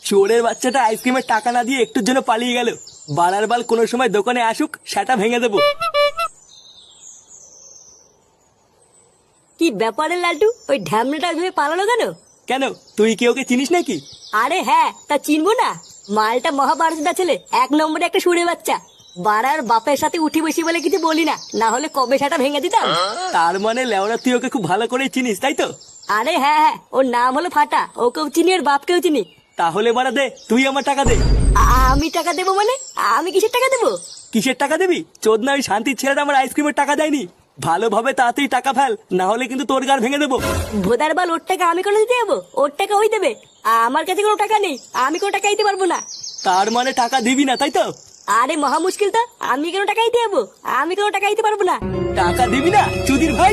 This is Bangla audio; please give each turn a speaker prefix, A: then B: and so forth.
A: চোরের বাচ্চাটা আইসক্রিমের টাকা না দিয়ে একটুর জন্য পালিয়ে গেল। বাড়ার বাল কোনো সময় দোকানে আসুক, সেটা ভেঙে দেবো।
B: কি ব্যাপারে লালটু, ওই ঢ্যামনাটা ভেবে পালালো কেন?
A: কেন, তুই কি ওকে চিনিস নাকি?
B: আরে হ্যাঁ, তা চিনবো না? মালটা মহাভারতটা ছেলে, এক নম্বরে একটা সুরে বাচ্চা। বাড়ার বাপের সাথে উঠি বসি বলে কিছু বলি না, না হলে কবে সেটা ভেঙে দিতাম।
A: তার মানে লেওড়া তুই ওকে খুব ভালো করেই চিনিস, তাই তো?
B: আরে হ্যাঁ হ্যাঁ, ওর নাম হলো ফাটা, ওকেও চিনি ওর বাপকেও চিনি।
A: তাহলে বাড়া দে, তুই আমার টাকা দে।
B: আমি টাকা দেবো মানে? আমি কিসের টাকা দেবো?
A: কিসের টাকা দিবি? চোদনা, ওই শান্তির ছেলেটা আমার আইসক্রিমের টাকা দেয়নি। ভালোভাবে তাড়াতাড়ি টাকা ফেল, না হলে কিন্তু তোর গার ভেঙে দেবো।
B: ভোদার বাল, ওর টাকা আমি কোনো দিতে যাবো? ওর টাকা ওই দেবে, আমার কাছে কোনো টাকা নেই, আমি কোনো টাকা দিতে পারবো না।
A: তার মানে টাকা দিবি না, তাই তো?
B: আরে মহা মুশকিল তো, আমি কেন টাকা দিতে যাবো? আমি কোনো টাকা দিতে পারবো না।
A: টাকা দিবি না চুদির ভাই?